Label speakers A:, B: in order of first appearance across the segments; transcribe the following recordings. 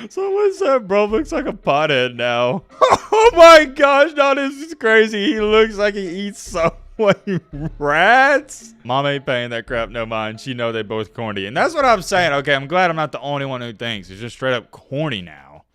A: Someone said bro looks like a pothead now. Oh my gosh, no, this is crazy. He looks like he eats so many rats. Mom ain't paying that crap no mind. She know they both corny. And that's what I'm saying. Okay, I'm glad I'm not the only one who thinks. It's just straight up corny now.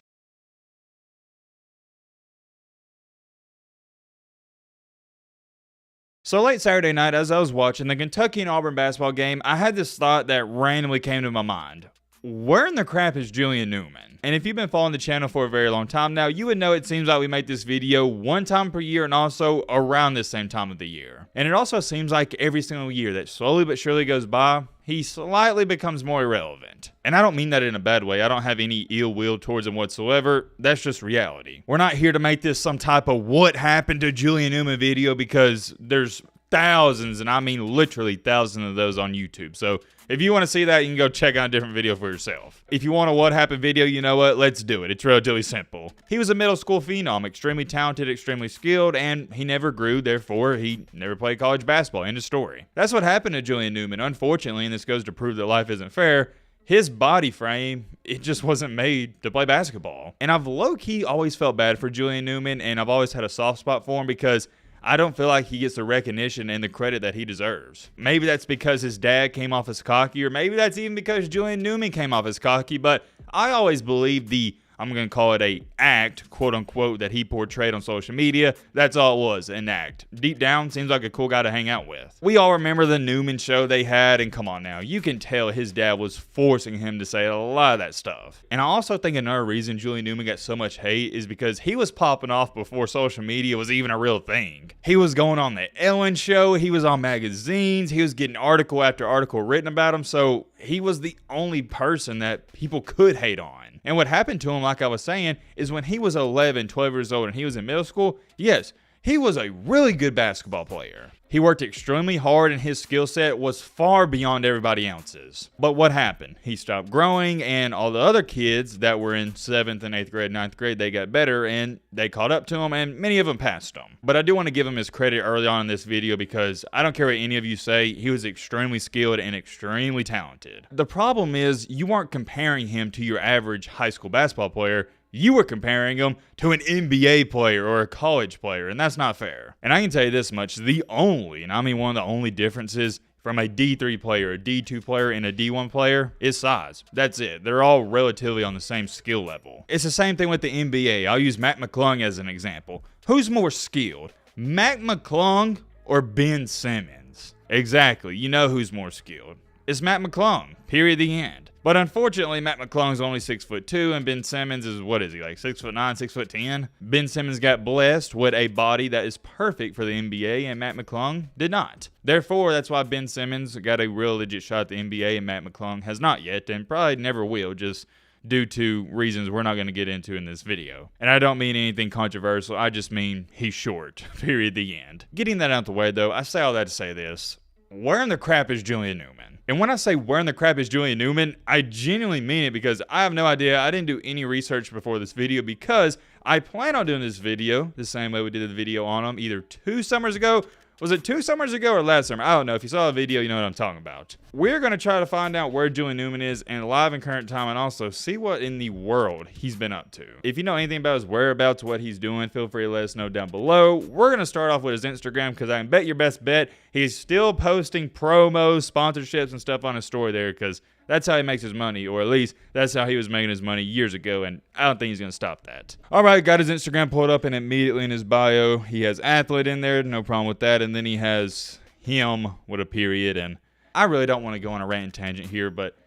A: So late Saturday night, as I was watching the Kentucky and Auburn basketball game, I had this thought that randomly came to my mind. Where in the crap is Julian Newman? And if you've been following the channel for a very long time now, you would know it seems like we make this video one time per year and also around the same time of the year. And it also seems like every single year that slowly but surely goes by, he slightly becomes more irrelevant. And I don't mean that in a bad way. I don't have any ill will towards him whatsoever. That's just reality. We're not here to make this some type of what happened to Julian Newman video because there's thousands, and I mean literally thousands of those on YouTube. So if you want to see that, you can go check out a different video for yourself. If you want a what happened video, you know what? Let's do it. It's relatively simple. He was a middle school phenom, extremely talented, extremely skilled, and he never grew. Therefore, he never played college basketball. End of story. That's what happened to Julian Newman. Unfortunately, and this goes to prove that life isn't fair, his body frame, it just wasn't made to play basketball. And I've low-key always felt bad for Julian Newman, and I've always had a soft spot for him because I don't feel like he gets the recognition and the credit that he deserves. Maybe that's because his dad came off as cocky, or maybe that's even because Julian Newman came off as cocky, but I always believe the, I'm going to call it a act, quote unquote, that he portrayed on social media. That's all it was, an act. Deep down, seems like a cool guy to hang out with. We all remember the Newman show they had, and come on now, you can tell his dad was forcing him to say a lot of that stuff. And I also think another reason Julian Newman got so much hate is because he was popping off before social media was even a real thing. He was going on the Ellen show, he was on magazines, he was getting article after article written about him, so he was the only person that people could hate on. And what happened to him, like I was saying, is when he was 11, 12 years old and he was in middle school, yes, he was a really good basketball player. He worked extremely hard and his skill set was far beyond everybody else's. But what happened? He stopped growing and all the other kids that were in 7th and 8th grade, 9th grade, they got better and they caught up to him and many of them passed him. But I do want to give him his credit early on in this video because I don't care what any of you say, he was extremely skilled and extremely talented. The problem is you weren't comparing him to your average high school basketball player. You were comparing him to an NBA player or a college player, and that's not fair. And I can tell you this much, the only, and I mean one of the only differences from a D3 player, a D2 player, and a D1 player is size. That's it. They're all relatively on the same skill level. It's the same thing with the NBA. I'll use Mac McClung as an example. Who's more skilled, Mac McClung or Ben Simmons? Exactly. You know who's more skilled. It's Mac McClung. Period. The end. But unfortunately, Mac McClung's only 6'2", and Ben Simmons is, what is he, like 6'9", 6'10"? Ben Simmons got blessed with a body that is perfect for the NBA, and Mac McClung did not. Therefore, that's why Ben Simmons got a real legit shot at the NBA, and Mac McClung has not yet, and probably never will, just due to reasons we're not going to get into in this video. And I don't mean anything controversial, I just mean he's short. Period. The end. Getting that out the way, though, I say all that to say this. Where in the crap is Julian Newman? And when I say where in the crap is Julian Newman, I genuinely mean it because I have no idea. I didn't do any research before this video because I plan on doing this video the same way we did the video on him either 2 summers ago. Was it 2 summers ago or last summer? I don't know. If you saw the video, you know what I'm talking about. We're going to try to find out where Julian Newman is and live in current time and also see what in the world he's been up to. If you know anything about his whereabouts, what he's doing, feel free to let us know down below. We're going to start off with his Instagram because I can bet your best bet he's still posting promos, sponsorships, and stuff on his story there because that's how he makes his money, or at least that's how he was making his money years ago, and I don't think he's going to stop that. All right, got his Instagram pulled up, and immediately in his bio, he has athlete in there, no problem with that, and then he has him with a period, and I really don't want to go on a rant and tangent here, but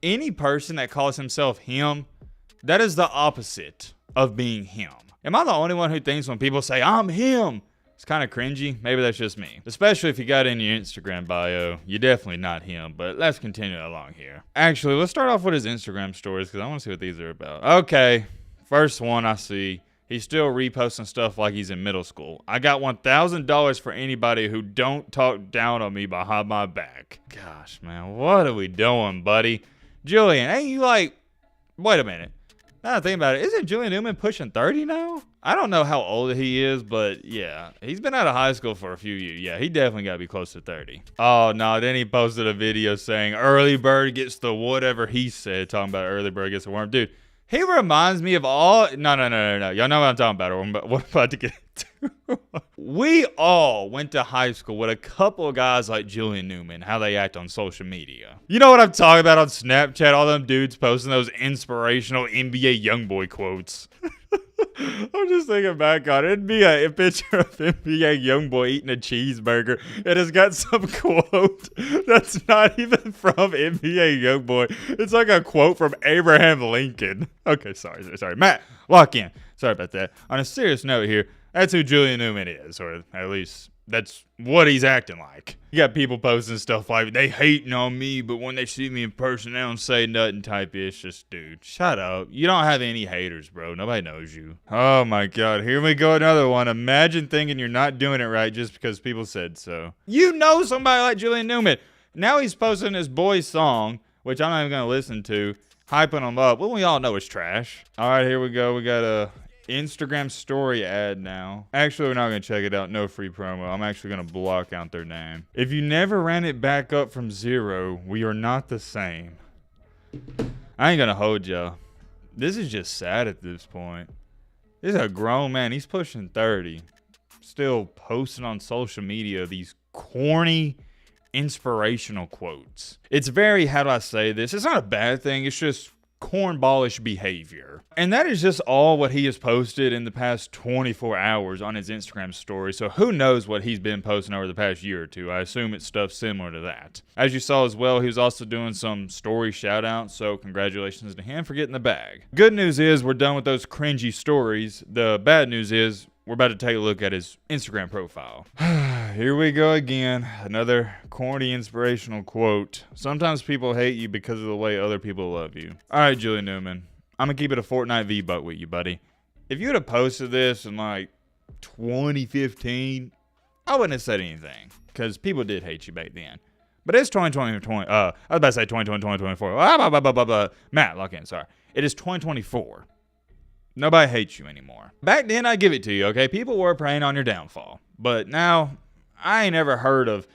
A: any person that calls himself him, that is the opposite of being him. Am I the only one who thinks when people say, I'm him, it's kind of cringy? Maybe that's just me. Especially if you got in your Instagram bio. You're definitely not him, but let's continue along here. Actually, let's start off with his Instagram stories because I want to see what these are about. Okay, first one I see. He's still reposting stuff like he's in middle school. I got $1,000 for anybody who don't talk down on me behind my back. Gosh, man, what are we doing, buddy? Julian, ain't you like... Wait a minute. Now that I think about it, isn't Julian Newman pushing 30 now? I don't know how old he is, but yeah, he's been out of high school for a few years. Yeah, he definitely got to be close to 30. Oh, no, then he posted a video saying early bird gets the whatever he said, talking about early bird gets the worm. Dude, He reminds me of all. No. Y'all know what I'm talking about. What I'm about to get to. We all went to high school with a couple of guys like Julian Newman, how they act on social media. You know what I'm talking about on Snapchat? All them dudes posting those inspirational NBA YoungBoy quotes. I'm just thinking back on it. It'd be a picture of NBA YoungBoy eating a cheeseburger, and it's got some quote that's not even from NBA YoungBoy. It's like a quote from Abraham Lincoln. Okay, sorry. Matt, lock in. Sorry about that. On a serious note here, that's who Julian Newman is, or at least that's what he's acting like. You got people posting stuff like, they hating on me, but when they see me in person, they don't say nothing type ish. Just, dude, shut up. You don't have any haters, bro. Nobody knows you. Oh my God. Here we go. Another one. Imagine thinking you're not doing it right just because people said so. You know somebody like Julian Newman. Now he's posting his boy's song, which I'm not even going to listen to, hyping him up. Well, we all know it's trash. All right, here we go. We got a Instagram story ad now. Actually, we're not going to check it out. No free promo. I'm actually going to block out their name. If you never ran it back up from zero, we are not the same. I ain't going to hold y'all. This is just sad at this point. This is a grown man. He's pushing 30. Still posting on social media these corny, inspirational quotes. It's very, how do I say this? It's not a bad thing. It's just cornballish behavior. And that is just all what he has posted in the past 24 hours on his Instagram story. So who knows what he's been posting over the past year or two. I assume it's stuff similar to that. As you saw as well, he was also doing some story shout outs. So congratulations to him for getting the bag. Good news is we're done with those cringy stories. The bad news is we're about to take a look at his Instagram profile. Here we go again. Another corny inspirational quote. Sometimes people hate you because of the way other people love you. All right, Julian Newman. I'm going to keep it a Fortnite V-Buck with you, buddy. If you would have posted this in like 2015, I wouldn't have said anything because people did hate you back then. But it's 2020. I was about to say 2020, 2024. Matt, lock in. Sorry. It is 2024. Nobody hates you anymore. Back then, I give it to you, okay? People were preying on your downfall. But now, I ain't ever heard of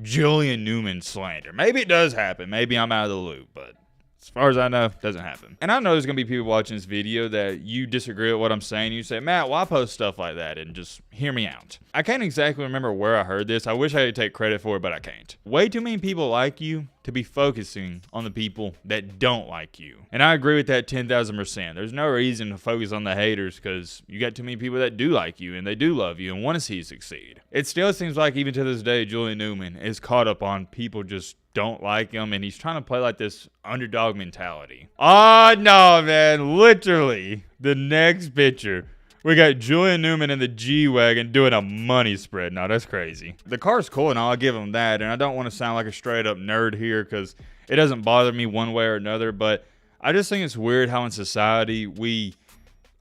A: Julian Newman slander. Maybe it does happen. Maybe I'm out of the loop, but as far as I know, it doesn't happen. And I know there's going to be people watching this video that you disagree with what I'm saying. You say, Matt, why post stuff like that? And just hear me out. I can't exactly remember where I heard this. I wish I could take credit for it, but I can't. Way too many people like you to be focusing on the people that don't like you. And I agree with that 10,000%. There's no reason to focus on the haters because you got too many people that do like you and they do love you and want to see you succeed. It still seems like even to this day, Julian Newman is caught up on people just don't like him, and he's trying to play like this underdog mentality. Oh, no, man. Literally, the next picture, we got Julian Newman in the G-Wagon doing a money spread. Now, that's crazy. The car's cool, and I'll give him that, and I don't want to sound like a straight-up nerd here because it doesn't bother me one way or another, but I just think it's weird how in society we,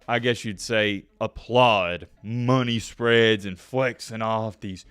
A: I guess you'd say, applaud money spreads and flexing off these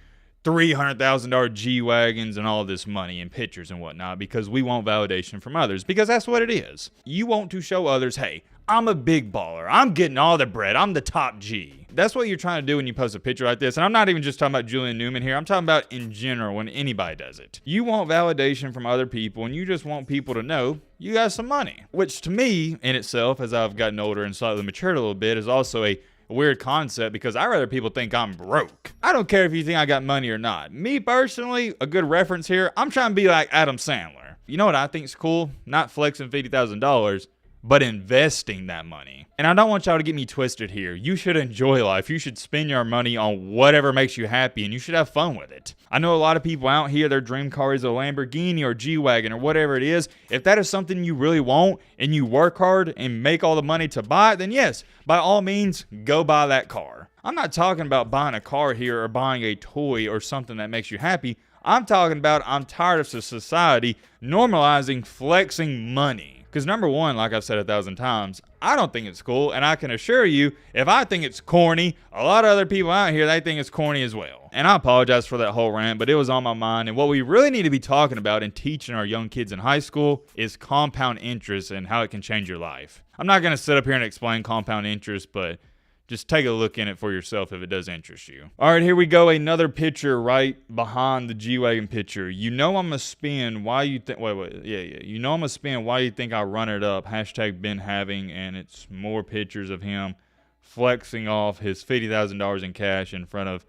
A: $300,000 G-Wagons and all this money and pictures and whatnot because we want validation from others because that's what it is. You want to show others, hey, I'm a big baller. I'm getting all the bread. I'm the top G. That's what you're trying to do when you post a picture like this. And I'm not even just talking about Julian Newman here. I'm talking about in general when anybody does it. You want validation from other people and you just want people to know you got some money, which to me in itself, as I've gotten older and slightly matured a little bit, is also a weird concept because I'd rather people think I'm broke. I don't care if you think I got money or not. Me personally, a good reference here, I'm trying to be like Adam Sandler. You know what I think's cool? Not flexing $50,000, but investing that money. And I don't want y'all to get me twisted here. You should enjoy life. You should spend your money on whatever makes you happy, and you should have fun with it. I know a lot of people out here, their dream car is a Lamborghini or G-Wagon or whatever it is. If that is something you really want and you work hard and make all the money to buy it, then yes, by all means, go buy that car. I'm not talking about buying a car here or buying a toy or something that makes you happy. I'm talking about I'm tired of society normalizing flexing money. Because number one, like I've said 1,000 times, I don't think it's cool. And I can assure you, if I think it's corny, a lot of other people out here, they think it's corny as well. And I apologize for that whole rant, but it was on my mind. And what we really need to be talking about and teaching our young kids in high school is compound interest and how it can change your life. I'm not going to sit up here and explain compound interest, but Just take a look in it for yourself if it does interest you. All right, here we go. Another picture right behind the G-Wagon picture. You know I'm a spin. Why you think? Wait. Yeah. You know I'm a spin. Why you think I run it up? Hashtag been having, and it's more pictures of him flexing off his $50,000 in cash in front of,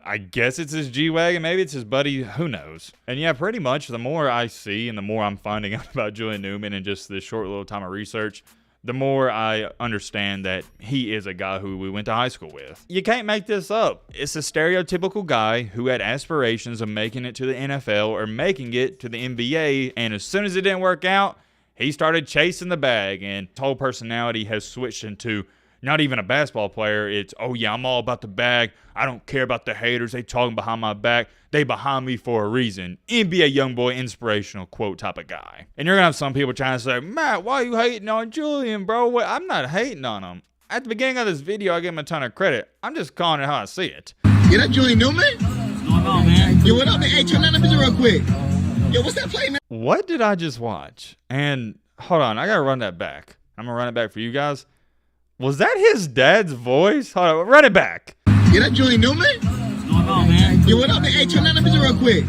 A: I guess it's his G-Wagon. Maybe it's his buddy. Who knows? And yeah, pretty much the more I see and the more I'm finding out about Julian Newman in just this short little time of research, the more I understand that he is a guy who we went to high school with. You can't make this up. It's a stereotypical guy who had aspirations of making it to the NFL or making it to the NBA, and as soon as it didn't work out, he started chasing the bag, and his whole personality has switched into not even a basketball player. It's, oh yeah, I'm all about the bag. I don't care about the haters. They talking behind my back. They behind me for a reason. NBA YoungBoy inspirational quote type of guy. And you're going to have some people trying to say, Matt, why are you hating on Julian, bro? Well, I'm not hating on him. At the beginning of this video, I give him a ton of credit. I'm just calling it how I see it.
B: Yeah, that Julian Newman? What's going on, man? Yo, what up, man? Hey, turn that picture real quick. Yo, what's that play, man?
A: What did I just watch? And hold on, I got to run that back. I'm going to run it back for you guys. Was that his dad's voice? Hold on, run it back.
B: Yeah, that Julian Newman? What's going on, man? Yo, what up, man? Hey, turn that picture real quick.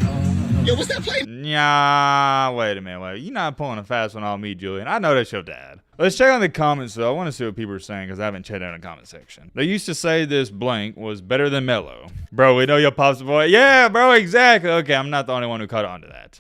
B: Yo, what's that play?
A: Nah, wait a minute. You're not pulling a fast one on me, Julian. I know that's your dad. Let's check on the comments, though. I want to see what people are saying because I haven't checked out in the comment section. They used to say this blank was better than Mello. Bro, we know your pop's boy. Yeah, bro, exactly. Okay, I'm not the only one who caught on to that.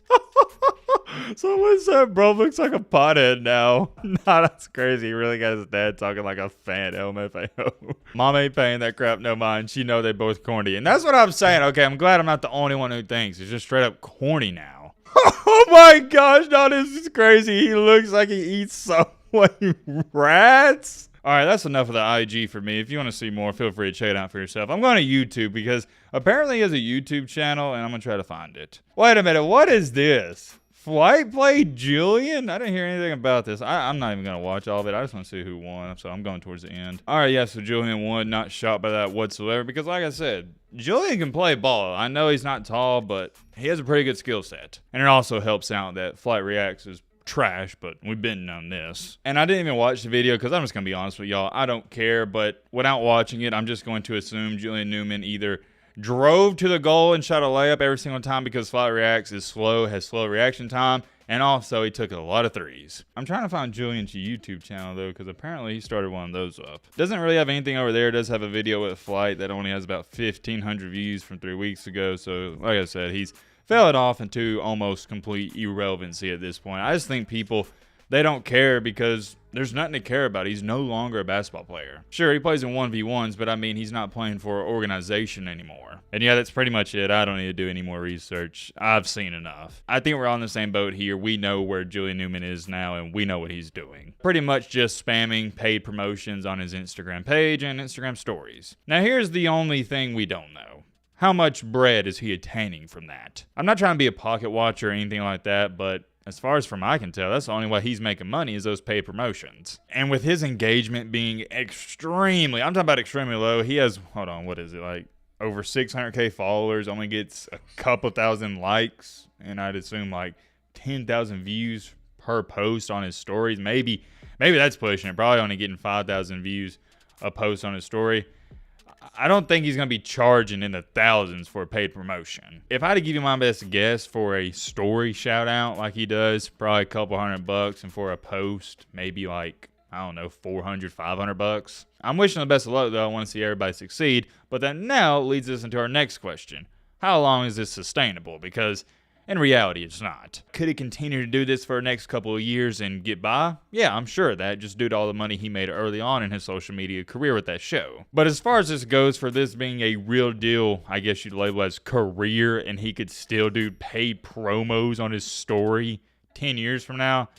A: Someone said bro looks like a pothead now. Nah, that's crazy. He really got his dad talking like a fan. LMFAO. Mom ain't paying that crap no mind. She know they both corny. And that's what I'm saying. Okay, I'm glad I'm not the only one who thinks. It's just straight up corny now. Oh my gosh, no, this is crazy. He looks like he eats so many rats. All right, that's enough of the IG for me. If you want to see more, feel free to check it out for yourself. I'm going to YouTube because apparently he has a YouTube channel, and I'm going to try to find it. Wait a minute. What is this? Flight Play Julian? I didn't hear anything about this. I'm not even going to watch all of it. I just want to see who won, so I'm going towards the end. All right, yeah, so Julian won. Not shocked by that whatsoever because, like I said, Julian can play ball. I know he's not tall, but he has a pretty good skill set. And it also helps out that Flight Reacts is trash, but we've been on this. And I didn't even watch the video because I'm just going to be honest with y'all. I don't care, but without watching it, I'm just going to assume Julian Newman either drove to the goal and shot a layup every single time because Flight Reacts is slow, has slow reaction time, and also he took a lot of threes. I'm trying to find Julian's YouTube channel though because apparently he started one of those up. Doesn't really have anything over there. It does have a video with Flight that only has about 1,500 views from 3 weeks ago. So like I said, he's fell it off into almost complete irrelevancy at this point. I just think people, they don't care because there's nothing to care about. He's no longer a basketball player. Sure, he plays in 1v1s, but I mean, he's not playing for an organization anymore. And yeah, that's pretty much it. I don't need to do any more research. I've seen enough. I think we're on the same boat here. We know where Julian Newman is now, and we know what he's doing. Pretty much just spamming paid promotions on his Instagram page and Instagram stories. Now, here's the only thing we don't know. How much bread is he attaining from that? I'm not trying to be a pocket watcher or anything like that, but as far as from I can tell, that's the only way he's making money is those paid promotions. And with his engagement being extremely, I'm talking about extremely low, he has, hold on, what is it, like over 600K followers, only gets a couple thousand likes, and I'd assume like 10,000 views per post on his stories. Maybe that's pushing it. Probably only getting 5,000 views a post on his story. I don't think he's going to be charging in the thousands for a paid promotion. If I had to give you my best guess for a story shout out like he does, probably a couple $100, and for a post, maybe like, I don't know, $400, $500. I'm wishing the best of luck though. I want to see everybody succeed. But that now leads us into our next question. How long is this sustainable? Because in reality, it's not. Could he continue to do this for the next couple of years and get by? Yeah, I'm sure of that, just due to all the money he made early on in his social media career with that show. But as far as this goes, for this being a real deal, I guess you'd label as career, and he could still do paid promos on his story 10 years from now,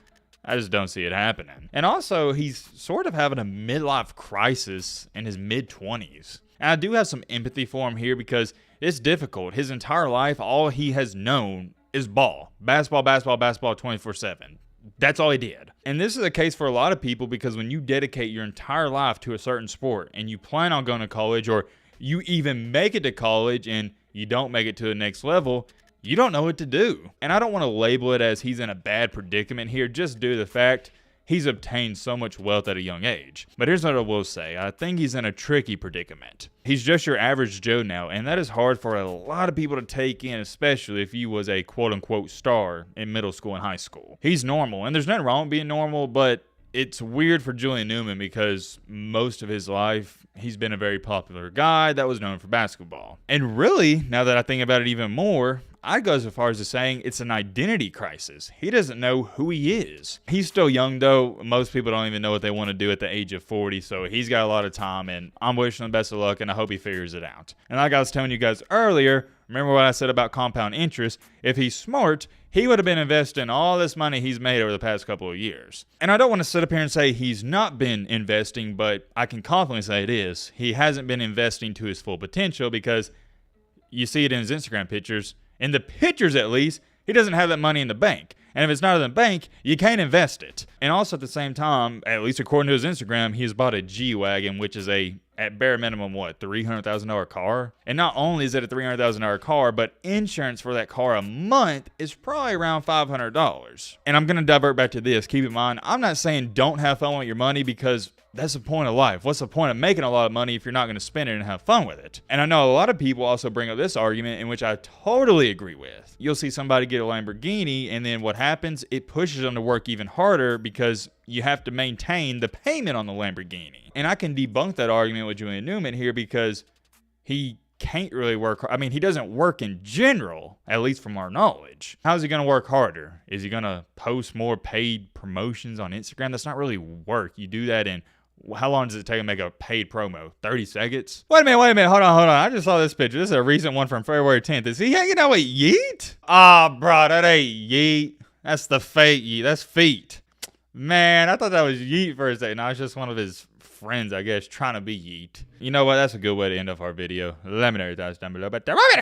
A: I just don't see it happening. And also, he's sort of having a midlife crisis in his mid-20s. And I do have some empathy for him here because it's difficult. His entire life, all he has known is ball. Basketball, basketball, basketball 24/7. That's all he did. And this is the case for a lot of people because when you dedicate your entire life to a certain sport and you plan on going to college, or you even make it to college and you don't make it to the next level, you don't know what to do. And I don't want to label it as he's in a bad predicament here, just due to the fact he's obtained so much wealth at a young age. But here's what I will say. I think he's in a tricky predicament. He's just your average Joe now, and that is hard for a lot of people to take in, especially if you was a quote-unquote star in middle school and high school. He's normal, and there's nothing wrong with being normal, but it's weird for Julian Newman because most of his life, he's been a very popular guy that was known for basketball. And really, now that I think about it even more, I'd go so far as to saying it's an identity crisis. He doesn't know who he is. He's still young, though. Most people don't even know what they want to do at the age of 40, so he's got a lot of time, and I'm wishing him the best of luck, and I hope he figures it out. And like I was telling you guys earlier, remember what I said about compound interest? If he's smart, he would have been investing all this money he's made over the past couple of years. And I don't want to sit up here and say he's not been investing, but I can confidently say it is. He hasn't been investing to his full potential because you see it in his Instagram pictures. In the pictures, at least, he doesn't have that money in the bank. And if it's not in the bank, you can't invest it. And also at the same time, at least according to his Instagram, he has bought a G-Wagon, which is at bare minimum, what, $300,000 car? And not only is it a $300,000 car, but insurance for that car a month is probably around $500. And I'm going to divert back to this. Keep in mind, I'm not saying don't have fun with your money because that's the point of life. What's the point of making a lot of money if you're not going to spend it and have fun with it? And I know a lot of people also bring up this argument, in which I totally agree with. You'll see somebody get a Lamborghini, and then what happens? It pushes them to work even harder because you have to maintain the payment on the Lamborghini. And I can debunk that argument with Julian Newman here because he can't really work hard. I mean, he doesn't work in general, at least from our knowledge. How's he going to work harder? Is he going to post more paid promotions on Instagram? That's not really work. You do that in, how long does it take to make a paid promo? 30 seconds? Wait a minute. Hold on. I just saw this picture. This is a recent one from February 10th. Is he hanging out with Yeet? Bro, that ain't Yeet. That's the fake Yeet. That's Feet. Man, I thought that was Yeet for a second. No, it's just one of his friends, I guess, trying to be Yeet. You know what? That's a good way to end off our video. Let me know your thoughts down below. But